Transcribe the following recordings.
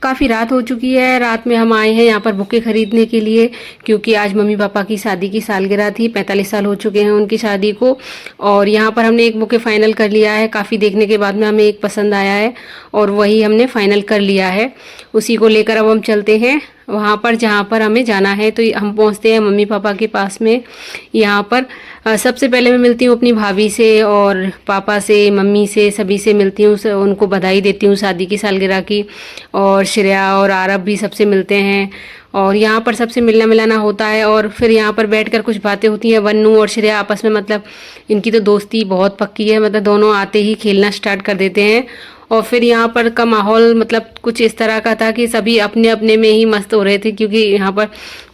काफ़ी रात हो चुकी है। रात में हम आए हैं यहाँ पर बुके खरीदने के लिए, क्योंकि आज मम्मी पापा की शादी की सालगिरह थी। 45 साल हो चुके हैं उनकी शादी को। और यहाँ पर हमने एक बुके फाइनल कर लिया है। काफ़ी देखने के बाद में हमें एक पसंद आया है और वही हमने फाइनल कर लिया है। उसी को लेकर अब हम चलते हैं वहाँ पर जहाँ पर हमें जाना है। तो हम पहुँचते हैं मम्मी पापा के पास में। यहाँ पर सबसे पहले मैं मिलती हूँ अपनी भाभी से और पापा से, मम्मी से, सभी से मिलती हूँ, उनको बधाई देती हूँ शादी की सालगिरह की। और श्रेया और आरव भी सबसे मिलते हैं और यहाँ पर सबसे मिलना मिलाना होता है। और फिर यहाँ पर बैठकर कुछ बातें होती हैं। वन्नू और श्रेया आपस में, मतलब इनकी तो दोस्ती बहुत पक्की है, मतलब दोनों आते ही खेलना स्टार्ट कर देते हैं। और फिर यहाँ पर का माहौल मतलब कुछ इस तरह का था कि सभी अपने अपने में ही मस्त हो रहे थे, क्योंकि यहाँ पर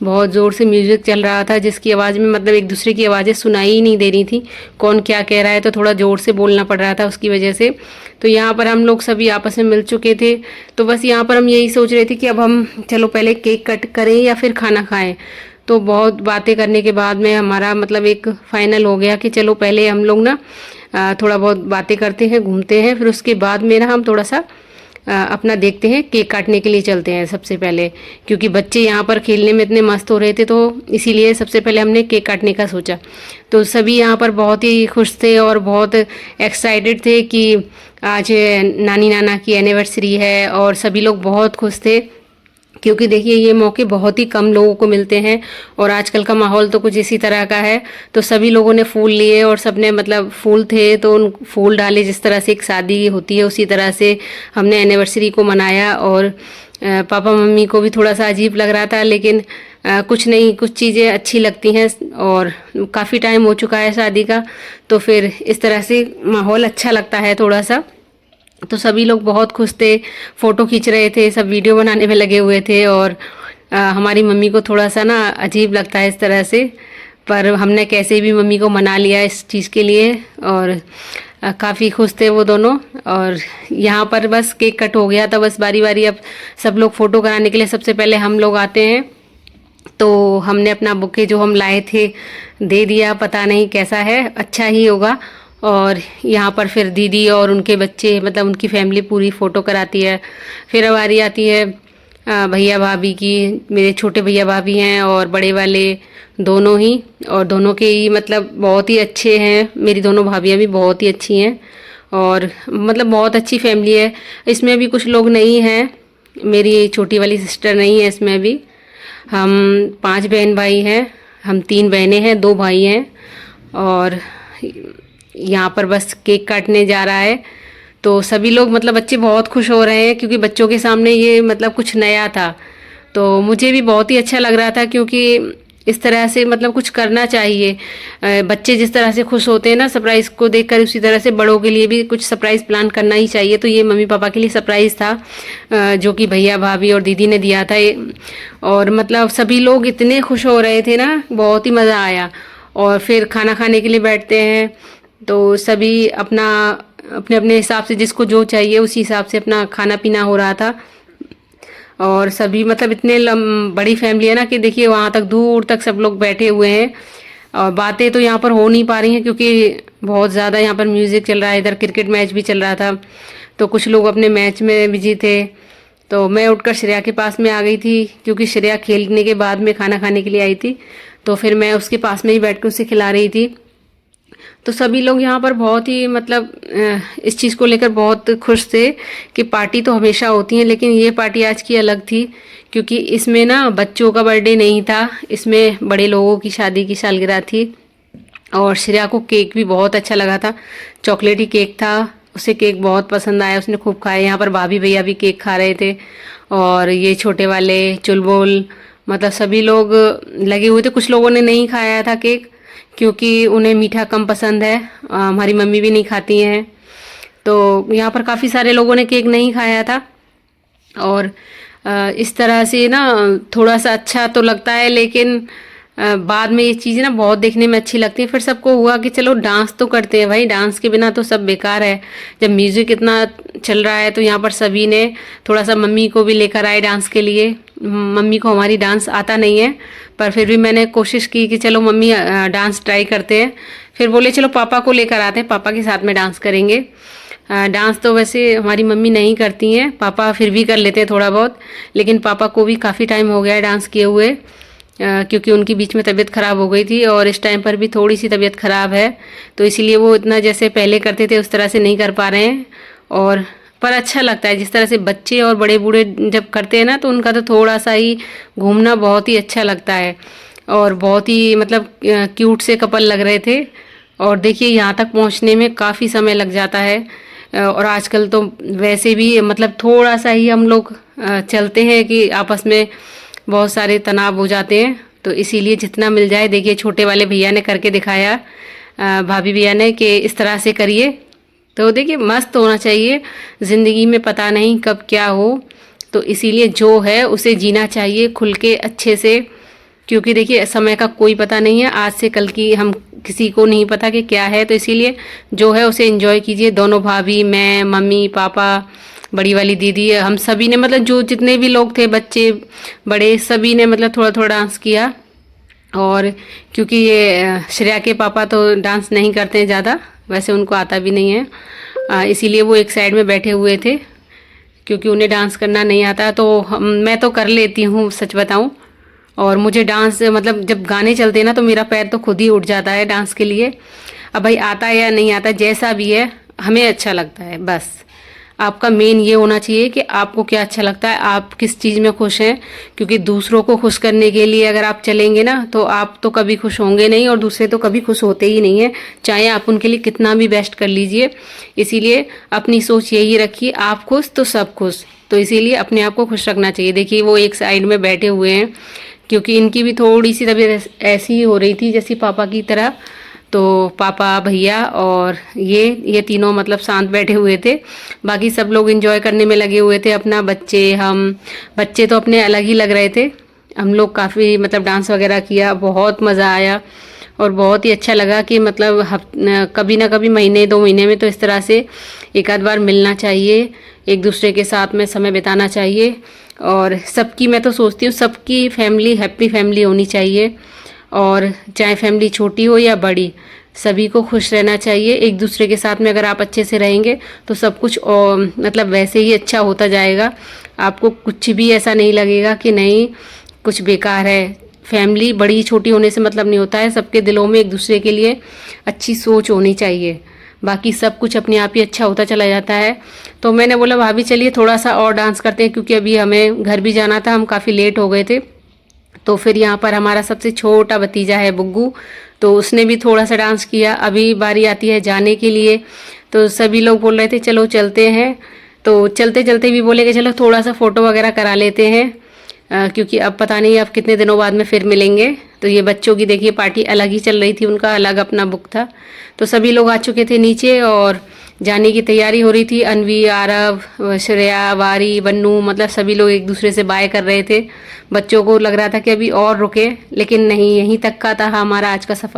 बहुत ज़ोर से म्यूज़िक चल रहा था, जिसकी आवाज़ में मतलब एक दूसरे की आवाज़ें सुनाई ही नहीं दे रही थी कौन क्या कह रहा है। तो थोड़ा ज़ोर से बोलना पड़ रहा था उसकी वजह से। तो यहाँ पर हम लोग सभी आपस में मिल चुके थे। तो बस यहाँ पर हम यही सोच रहे थे कि अब हम चलो पहले केक कट करें या फिर खाना खाएं। तो बहुत बातें करने के बाद में हमारा मतलब एक फ़ाइनल हो गया कि चलो पहले हम लोग ना थोड़ा बहुत बातें करते हैं, घूमते हैं, फिर उसके बाद में ना हम थोड़ा सा अपना देखते हैं, केक काटने के लिए चलते हैं सबसे पहले। क्योंकि बच्चे यहाँ पर खेलने में इतने मस्त हो रहे थे, तो इसीलिए सबसे पहले हमने केक काटने का सोचा। तो सभी यहाँ पर बहुत ही खुश थे और बहुत एक्साइटेड थे कि आज नानी नाना की एनिवर्सरी है। और सभी लोग बहुत खुश थे, क्योंकि देखिए ये मौके बहुत ही कम लोगों को मिलते हैं और आजकल का माहौल तो कुछ इसी तरह का है। तो सभी लोगों ने फूल लिए और सबने मतलब फूल थे तो उन फूल डाले, जिस तरह से एक शादी होती है उसी तरह से हमने एनिवर्सरी को मनाया। और पापा मम्मी को भी थोड़ा सा अजीब लग रहा था, लेकिन कुछ नहीं, कुछ चीज़ें अच्छी लगती हैं और काफ़ी टाइम हो चुका है शादी का, तो फिर इस तरह से माहौल अच्छा लगता है थोड़ा सा। तो सभी लोग बहुत खुश थे, फ़ोटो खींच रहे थे, सब वीडियो बनाने में लगे हुए थे। और हमारी मम्मी को थोड़ा सा ना अजीब लगता है इस तरह से, पर हमने कैसे भी मम्मी को मना लिया इस चीज़ के लिए। और काफ़ी खुश थे वो दोनों। और यहाँ पर बस केक कट हो गया था, बस बारी बारी अब सब लोग फ़ोटो कराने के लिए सबसे पहले हम लोग आते हैं। तो हमने अपना बुके जो हम लाए थे दे दिया, पता नहीं कैसा है, अच्छा ही होगा। और यहाँ पर फिर दीदी और उनके बच्चे, मतलब उनकी फैमिली पूरी फ़ोटो कराती है। फिर बारी आती है भैया भाभी की। मेरे छोटे भैया भाभी हैं और बड़े वाले दोनों ही, और दोनों के ही मतलब बहुत ही अच्छे हैं। मेरी दोनों भाभियाँ भी बहुत ही अच्छी हैं और मतलब बहुत अच्छी फैमिली है। इसमें भी कुछ लोग नहीं हैं, मेरी छोटी वाली सिस्टर नहीं है इसमें भी। हम 5 बहन भाई हैं, हम 3 बहनें हैं, 2 भाई हैं। और यहाँ पर बस केक काटने जा रहा है, तो सभी लोग मतलब बच्चे बहुत खुश हो रहे हैं, क्योंकि बच्चों के सामने ये मतलब कुछ नया था। तो मुझे भी बहुत ही अच्छा लग रहा था, क्योंकि इस तरह से मतलब कुछ करना चाहिए। बच्चे जिस तरह से खुश होते हैं ना सरप्राइज़ को देखकर, उसी तरह से बड़ों के लिए भी कुछ सरप्राइज़ प्लान करना ही चाहिए। तो ये मम्मी पापा के लिए सरप्राइज़ था, जो कि भैया भाभी और दीदी ने दिया था ये। और मतलब सभी लोग इतने खुश हो रहे थे ना, बहुत ही मज़ा आया। और फिर खाना खाने के लिए बैठते हैं, तो सभी अपना अपने अपने हिसाब से जिसको जो चाहिए उसी हिसाब से अपना खाना पीना हो रहा था। और सभी मतलब इतने बड़ी फैमिली है ना कि देखिए वहाँ तक दूर तक सब लोग बैठे हुए हैं। और बातें तो यहाँ पर हो नहीं पा रही हैं, क्योंकि बहुत ज़्यादा यहाँ पर म्यूज़िक चल रहा है, इधर क्रिकेट मैच भी चल रहा था, तो कुछ लोग अपने मैच में बिजी थे। तो मैं उठकर श्रेया के पास में आ गई थी, क्योंकि श्रेया खेलने के बाद में खाना खाने के लिए आई थी, तो फिर मैं उसके पास में ही बैठ कर उसे खिला रही थी। तो सभी लोग यहाँ पर बहुत ही मतलब इस चीज़ को लेकर बहुत खुश थे कि पार्टी तो हमेशा होती है, लेकिन ये पार्टी आज की अलग थी, क्योंकि इसमें ना बच्चों का बर्थडे नहीं था, इसमें बड़े लोगों की शादी की सालगिरह थी। और श्रेया को केक भी बहुत अच्छा लगा था, चॉकलेटी केक था, उसे केक बहुत पसंद आया, उसने खूब खाया। यहाँ पर भाभी भैया भी केक खा रहे थे और ये छोटे वाले चुलबुल, मतलब सभी लोग लगे हुए थे। कुछ लोगों ने नहीं खाया था केक, क्योंकि उन्हें मीठा कम पसंद है, हमारी मम्मी भी नहीं खाती हैं। तो यहाँ पर काफ़ी सारे लोगों ने केक नहीं खाया था। और इस तरह से ना थोड़ा सा अच्छा तो लगता है, लेकिन बाद में ये चीज़ें ना बहुत देखने में अच्छी लगती हैं। फिर सबको हुआ कि चलो डांस तो करते हैं भाई, डांस के बिना तो सब बेकार है। जब म्यूज़िक इतना चल रहा है तो यहाँ पर सभी ने थोड़ा सा मम्मी को भी लेकर आए डांस के लिए। मम्मी को हमारी डांस आता नहीं है, पर फिर भी मैंने कोशिश की कि चलो मम्मी डांस ट्राई करते हैं। फिर बोले चलो पापा को लेकर आते हैं, पापा के साथ में डांस करेंगे। डांस तो वैसे हमारी मम्मी नहीं करती हैं, पापा फिर भी कर लेते हैं थोड़ा बहुत, लेकिन पापा को भी काफ़ी टाइम हो गया है डांस किए हुए, क्योंकि उनकी बीच में तबीयत ख़राब हो गई थी और इस टाइम पर भी थोड़ी सी तबीयत ख़राब है, तो इसीलिए वो इतना जैसे पहले करते थे उस तरह से नहीं कर पा रहे हैं। और पर अच्छा लगता है जिस तरह से बच्चे और बड़े बूढ़े जब करते हैं ना, तो उनका तो थोड़ा सा ही घूमना बहुत ही अच्छा लगता है और बहुत ही मतलब क्यूट से कपल लग रहे थे। और देखिए यहाँ तक पहुँचने में काफ़ी समय लग जाता है, और आजकल तो वैसे भी मतलब थोड़ा सा ही हम लोग चलते हैं कि आपस में बहुत सारे तनाव हो जाते हैं, तो इसीलिए जितना मिल जाए। देखिए छोटे वाले भैया ने करके दिखाया, भाभी भैया ने, कि इस तरह से करिए। तो देखिए मस्त होना चाहिए, ज़िंदगी में पता नहीं कब क्या हो, तो इसीलिए जो है उसे जीना चाहिए खुल के अच्छे से, क्योंकि देखिए समय का कोई पता नहीं है, आज से कल की हम किसी को नहीं पता कि क्या है, तो इसीलिए जो है उसे एंजॉय कीजिए। दोनों भाभी, मैं, मम्मी, पापा, बड़ी वाली दीदी, हम सभी ने मतलब जो जितने भी लोग थे, बच्चे बड़े, सभी ने मतलब थोड़ा थोड़ा डांस किया। और क्योंकि ये श्रेया के पापा तो डांस नहीं करते हैं ज़्यादा, वैसे उनको आता भी नहीं है, इसीलिए वो एक साइड में बैठे हुए थे, क्योंकि उन्हें डांस करना नहीं आता। तो मैं तो कर लेती हूँ सच बताऊँ, और मुझे डांस मतलब जब गाने चलते हैं ना, तो मेरा पैर तो खुद ही उठ जाता है डांस के लिए। अब भाई आता है या नहीं आता, जैसा भी है हमें अच्छा लगता है बस। आपका मेन ये होना चाहिए कि आपको क्या अच्छा लगता है, आप किस चीज़ में खुश हैं, क्योंकि दूसरों को खुश करने के लिए अगर आप चलेंगे ना, तो आप तो कभी खुश होंगे नहीं, और दूसरे तो कभी खुश होते ही नहीं हैं, चाहे आप उनके लिए कितना भी बेस्ट कर लीजिए। इसीलिए अपनी सोच यही रखिए, आप खुश तो सब खुश, तो इसीलिए अपने आप को खुश रखना चाहिए। देखिए वो एक साइड में बैठे हुए हैं, क्योंकि इनकी भी थोड़ी सी तबीयत ऐसी ही हो रही थी जैसी पापा की तरह, तो पापा, भैया और ये तीनों मतलब शांत बैठे हुए थे, बाकी सब लोग एंजॉय करने में लगे हुए थे अपना। बच्चे तो अपने अलग ही लग रहे थे। हम लोग काफ़ी मतलब डांस वगैरह किया, बहुत मज़ा आया और बहुत ही अच्छा लगा कि मतलब कभी ना कभी महीने 2 महीने में तो इस तरह से एक आध बार मिलना चाहिए, एक दूसरे के साथ में समय बिताना चाहिए। और सबकी, मैं तो सोचती हूँ सबकी फैमिली हैप्पी फैमिली होनी चाहिए, और चाहे फैमिली छोटी हो या बड़ी, सभी को खुश रहना चाहिए एक दूसरे के साथ में। अगर आप अच्छे से रहेंगे तो सब कुछ मतलब वैसे ही अच्छा होता जाएगा, आपको कुछ भी ऐसा नहीं लगेगा कि नहीं कुछ बेकार है। फैमिली बड़ी छोटी होने से मतलब नहीं होता है, सबके दिलों में एक दूसरे के लिए अच्छी सोच होनी चाहिए, बाकी सब कुछ अपने आप ही अच्छा होता चला जाता है। तो मैंने बोला भाभी चलिए थोड़ा सा और डांस करते हैं, क्योंकि अभी हमें घर भी जाना था, हम काफ़ी लेट हो गए थे। तो फिर यहाँ पर हमारा सबसे छोटा भतीजा है बुग्गू, तो उसने भी थोड़ा सा डांस किया। अभी बारी आती है जाने के लिए, तो सभी लोग बोल रहे थे चलो चलते हैं, तो चलते चलते भी बोले कि चलो थोड़ा सा फ़ोटो वगैरह करा लेते हैं, क्योंकि अब पता नहीं अब कितने दिनों बाद में फिर मिलेंगे। तो ये बच्चों की देखिए पार्टी अलग ही चल रही थी, उनका अलग अपना बुक था। तो सभी लोग आ चुके थे नीचे और जाने की तैयारी हो रही थी। अनवी, आरव, श्रेया, वारी, बन्नू, मतलब सभी लोग एक दूसरे से बाय कर रहे थे। बच्चों को लग रहा था कि अभी और रुके, लेकिन नहीं, यहीं तक का था हमारा आज का सफ़र।